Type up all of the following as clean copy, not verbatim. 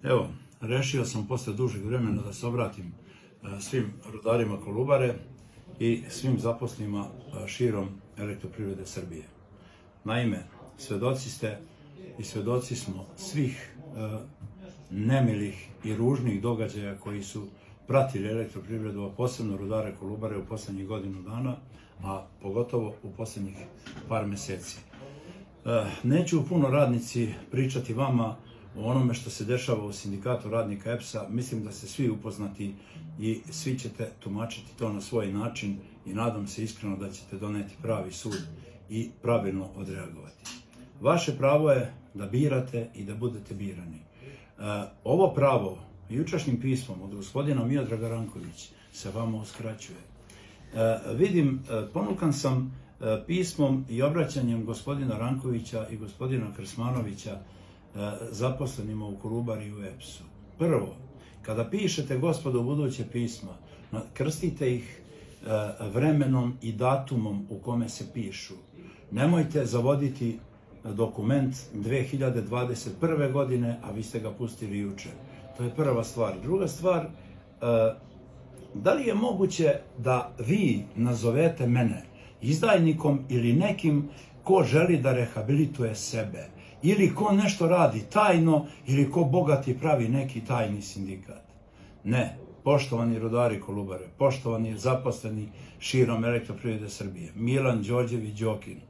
Evo, rešio sam posle dužeg vremena da se obratim svim rudarima Kolubare i svim zaposlenima širom Elektroprivrede Srbije. Naime, svedoci ste i svedoci smo svih nemilih i ružnih događaja koji su pratili Elektroprivredu, a posebno rudare Kolubare u poslednjih godinu dana, a pogotovo u poslednjih par meseci. Neću puno, radnici, pričati vama o onome što se dešava u sindikatu radnika EPS-a. Mislim da ste svi upoznati i svi ćete tumačiti to na svoj način i nadam se iskreno da ćete doneti pravi sud i pravilno odreagovati. Vaše pravo je da birate i da budete birani. Ovo pravo jučerašnjim pismom od gospodina Miodraga Rankovića se vama uskraćuje. Vidim, ponukan sam pismom i obraćanjem gospodina Rankovića i gospodina Krsmanovića zaposlenima u Kolubari i u EPS-u. Prvo, kada pišete, gospodo, buduće pisma, krstite ih vremenom i datumom u kome se pišu. Nemojte zavoditi dokument 2021. godine, a vi ste ga pustili juče. To je prva stvar. Druga stvar, da li je moguće da vi nazovete mene izdajnikom ili nekim ko želi da rehabilituje sebe, ili ko nešto radi tajno, ili ko bogati pravi neki tajni sindikat? Ne, poštovani rudari Kolubare, poštovani zaposleni širom Elektroprivrede Srbije, Milan Đorđević Đokin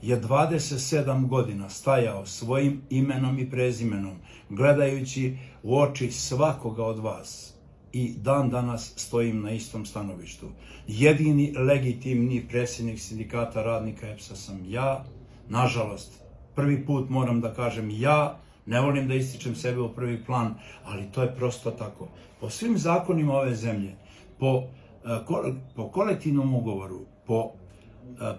je 27 godina stajao svojim imenom i prezimenom, gledajući u oči svakoga od vas. I dan danas stojim na istom stanovištu. Jedini legitimni predsjednik sindikata radnika EPS-a sam ja. Nažalost, prvi put moram da kažem ja, ne volim da ističem sebe u prvi plan, ali to je prosto tako. Po svim zakonima ove zemlje, po kolektivnom ugovoru, po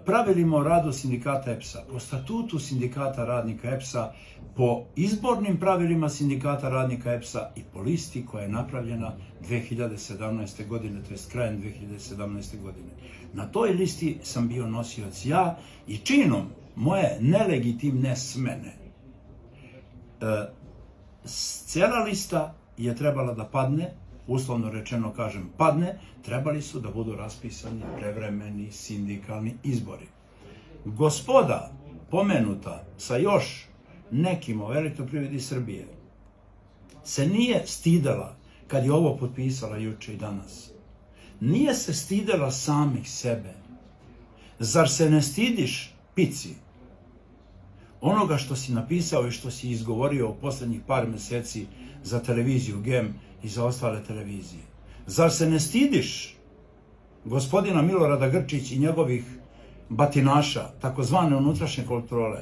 pravilima o radu sindikata EPS-a, po statutu sindikata radnika EPS-a, po izbornim pravilima sindikata radnika EPS-a i po listi koja je napravljena 2017. godine, to je krajem 2017. godine. Na toj listi sam bio nosioc ja i činom moje nelegitimne smene. Cijela lista je trebala da padne, uslovno rečeno kažem padne, trebali su da budu raspisani prevremeni sindikalni izbori. Gospoda pomenuta sa još nekim u Elektroprivredi Srbije se nije stidela kad je ovo potpisala juče i danas. Nije se stidela samih sebe. Zar se ne stidiš, pici, onoga što si napisao i što si izgovorio u poslednjih par meseci za televiziju GEM i za ostale televizije? Zar se ne stidiš gospodina Milorada Grčića i njegovih batinaša, takozvane unutrašnje kontrole,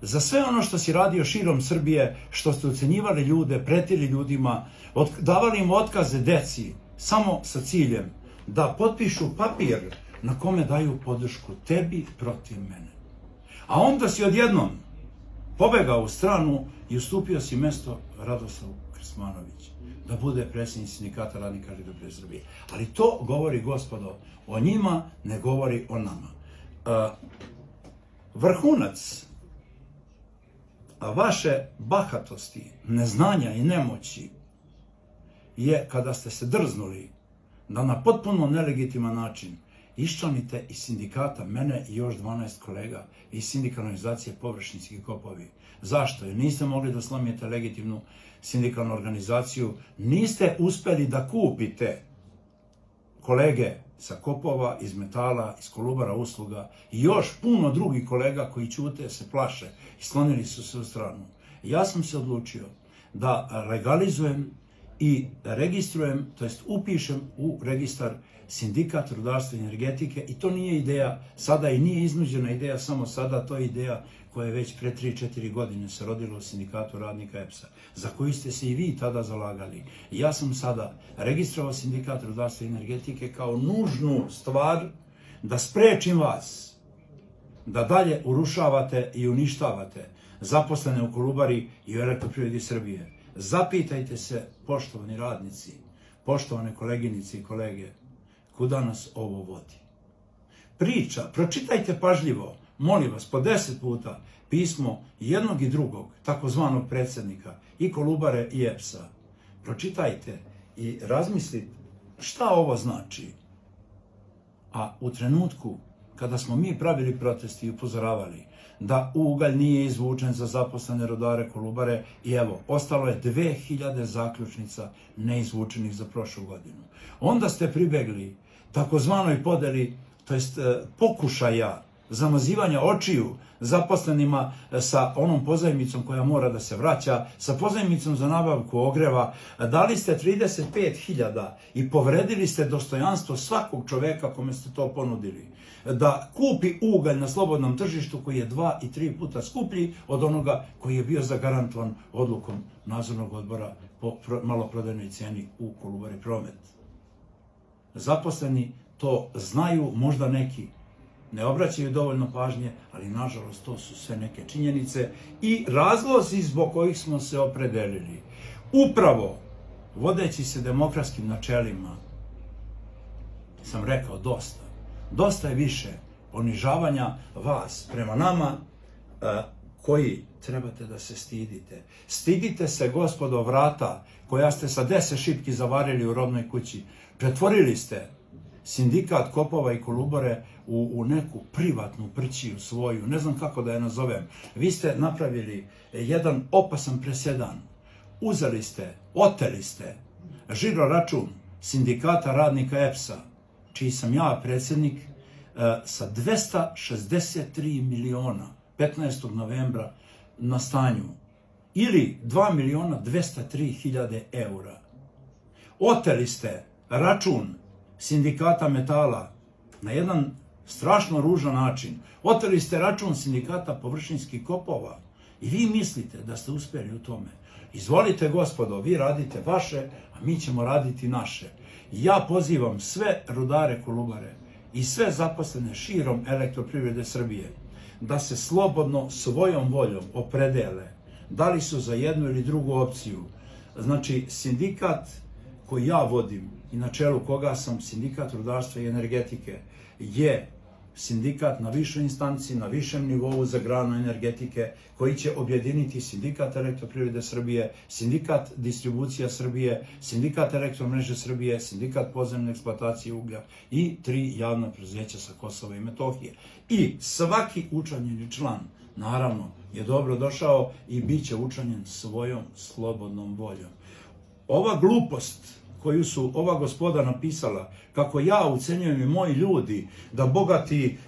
za sve ono što si radio širom Srbije, što ste ucenjivali ljude, pretili ljudima, davali im otkaze deci, samo sa ciljem da potpišu papir na kome daju podršku tebi protiv mene? A onda si odjednom pobegao u stranu i ustupio si mesto Radoslavu Krsmanoviću da bude predsjednik sindikata radnika Elektroprivrede Srbije. Ali to govori, gospodo, o njima, ne govori o nama. Vrhunac vaše bahatosti, neznanja i nemoći je kada ste se drznuli da na potpuno nelegitiman način iščlanite iz sindikata mene i još 12 kolega iz sindikalne organizacije Površinski kopovi. Zašto? Jer niste mogli da slomite legitimnu sindikalnu organizaciju, niste uspeli da kupite kolege sa kopova, iz metala, iz Kolubara usluga i još puno drugih kolega koji ćute, se plaše i sklonili su se u stranu. Ja sam se odlučio da legalizujem i registrujem, to jest upišem u registar sindikat rudarstva i energetike, i to nije ideja sada i nije iznuđena ideja samo sada, to je ideja koja je već pre 3-4 godine se rodila u sindikatu radnika EPS-a, za koju ste se i vi tada zalagali. Ja sam sada registrovao sindikat rudarstva i energetike kao nužnu stvar da sprečim vas da dalje urušavate i uništavate zaposlene u Kolubari i u Elektroprivredi Srbije. Zapitajte se, poštovani radnici, poštovane koleginice i kolege, kuda nas ovo vodi. Priča, pročitajte pažljivo, molim vas, po 10 puta, pismo jednog i drugog, takozvanog predsjednika, i Kolubare i EPS-a. Pročitajte i razmislite šta ovo znači. A u trenutku kada smo mi pravili protesti i upozoravali da ugalj nije izvučen za zaposlene rudare Kolubare, i evo, ostalo je 2000 zaključnica neizvučenih za prošlu godinu. Onda ste pribegli takozvanoj podeli, to jest pokušaja zamazivanja očiju zaposlenima sa onom pozajmicom koja mora da se vraća, sa pozajmicom za nabavku ogreva. Dali ste 35.000 i povredili ste dostojanstvo svakog čoveka kome ste to ponudili, da kupi ugalj na slobodnom tržištu koji je 2 i 3 puta skuplji od onoga koji je bio zagarantovan odlukom nadzornog odbora po maloprodajnoj cijeni u Kolubari Promet. Zaposleni to znaju, možda neki ne obraćaju dovoljno pažnje, ali nažalost to su sve neke činjenice i razlozi zbog kojih smo se opredelili. Upravo vodeći se demokratskim načelima sam rekao dosta. Dosta je više ponižavanja vas prema nama koji trebate da se stidite. Stidite se, gospodo, vrata koja ste sa 10 šipki zavarili u rodnoj kući. Pretvorili ste sindikat Kopova i Kolubare u neku privatnu prćiju svoju, ne znam kako da je nazovem. Vi ste napravili jedan opasan presedan. Uzeli ste, oteli ste žiro račun sindikata radnika EPS-a, čiji sam ja predsjednik, sa 263 miliona 15. novembra na stanju, ili 2.203.000 eura. Oteli ste račun sindikata metala na jedan strašno ružan način. Oteli ste račun sindikata površinskih kopova i vi mislite da ste uspjeli u tome. Izvolite, gospodo, vi radite vaše, a mi ćemo raditi naše. Ja pozivam sve rudare Kolubare i sve zaposlene širom Elektroprivrede Srbije da se slobodno svojom voljom opredele da li su za jednu ili drugu opciju. Znači, sindikat koji ja vodim i na čelu koga sam, sindikat rudarstva i energetike, je sindikat na višoj instanci, na višem nivou za granu energetike, koji će objediniti sindikat Elektroprivrede Srbije, sindikat distribucija Srbije, sindikat elektromreže Srbije, sindikat podzemne eksploatacije uglja i 3 javna preduzeća sa Kosova i Metohije. I svaki učlanjeni član, naravno, je dobro došao i bit će učlanjen svojom slobodnom voljom. Ova glupost koju su ova gospoda napisala, kako ja ucenjujem i moji ljudi, da bogati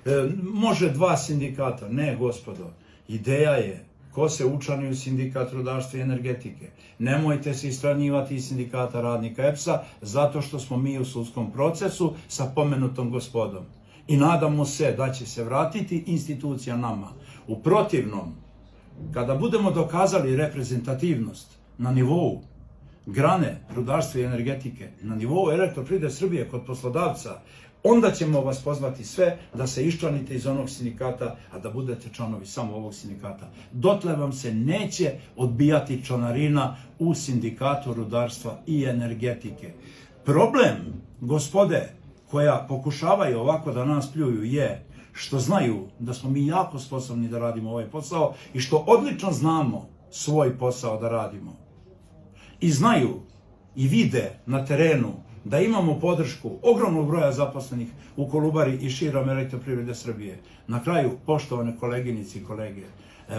može 2 sindikata. Ne, gospodo, ideja je ko se učlani u sindikat rudarstva i energetike. Nemojte se istranjivati iz sindikata radnika EPS-a, zato što smo mi u sudskom procesu sa pomenutom gospodom. I nadamo se da će se vratiti institucija nama. U protivnom, kada budemo dokazali reprezentativnost na nivou grane rudarstva i energetike, na nivou Elektroprivrede Srbije kod poslodavca, onda ćemo vas pozvati sve da se iščlanite iz onog sindikata, a da budete članovi samo ovog sindikata. Dotle vam se neće odbijati članarina u sindikatu rudarstva i energetike. Problem, gospode, koja pokušavaju ovako da nas pljuju, je što znaju da smo mi jako sposobni da radimo ovaj posao i što odlično znamo svoj posao da radimo. I znaju i vide na terenu da imamo podršku ogromnog broja zaposlenih u Kolubari i širom Elektroprivrede Srbije. Na kraju, poštovane koleginice i kolege,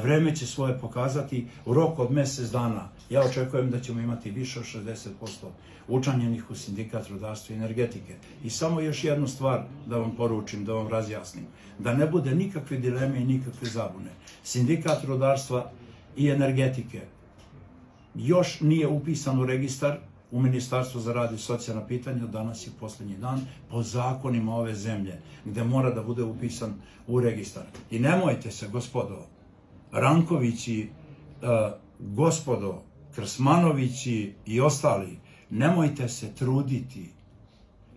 vreme će svoje pokazati. U roku od mjesec dana ja očekujem da ćemo imati više od 60% učlanjenih u sindikat rudarstva i energetike. I samo još jednu stvar da vam poručim, da vam razjasnim. Da ne bude nikakve dileme i nikakve zabune. Sindikat rudarstva i energetike još nije upisan u registar u Ministarstvu za rad i socijalna pitanja. Danas je posljednji dan po zakonima ove zemlje gde mora da bude upisan u registar. I nemojte se, gospodo Rankovići, gospodo Krsmanovići i ostali, nemojte se truditi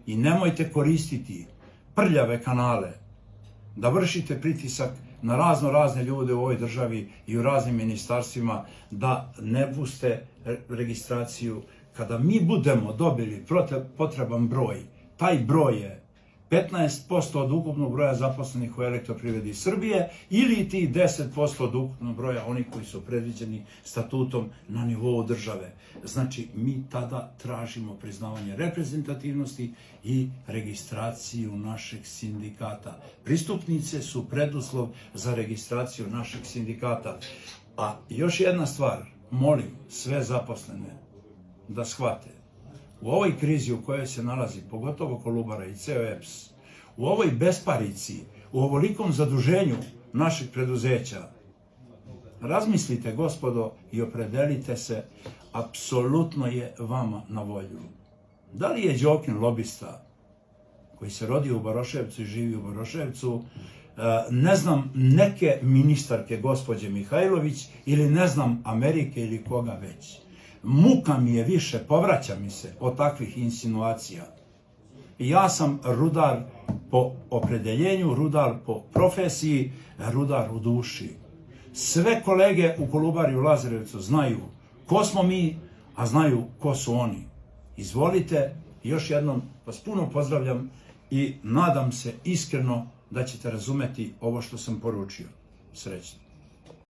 i nemojte koristiti prljave kanale da vršite pritisak na razne ljude u ovoj državi i u raznim ministarstvima da ne puste registraciju. Kada mi budemo dobili potreban broj, taj broj je 15% od ukupnog broja zaposlenih u Elektroprivredi Srbije ili ti 10% od ukupnog broja onih koji su predviđeni statutom na nivou države. Znači, mi tada tražimo priznavanje reprezentativnosti i registraciju našeg sindikata. Pristupnice su preduslov za registraciju našeg sindikata. A još jedna stvar, molim sve zaposlene da shvate. U ovoj krizi u kojoj se nalazi, pogotovo Kolubara i ceo EPS, u ovoj besparici, u ovolikom zaduženju našeg preduzeća, razmislite, gospodo, i opredelite se, apsolutno je vama na volju. Da li je Đokin lobista koji se rodio u Baroševcu i živi u Baroševcu, ne znam, neke ministarke gospođe Mihajlović ili ne znam Amerike ili koga već. Muka mi je više, povraća mi se od takvih insinuacija. Ja sam rudar po opredeljenju, rudar po profesiji, rudar u duši. Sve kolege u Kolubari u Lazarevcu znaju ko smo mi, a znaju ko su oni. Izvolite, još jednom vas puno pozdravljam i nadam se iskreno da ćete razumeti ovo što sam poručio. Srećno.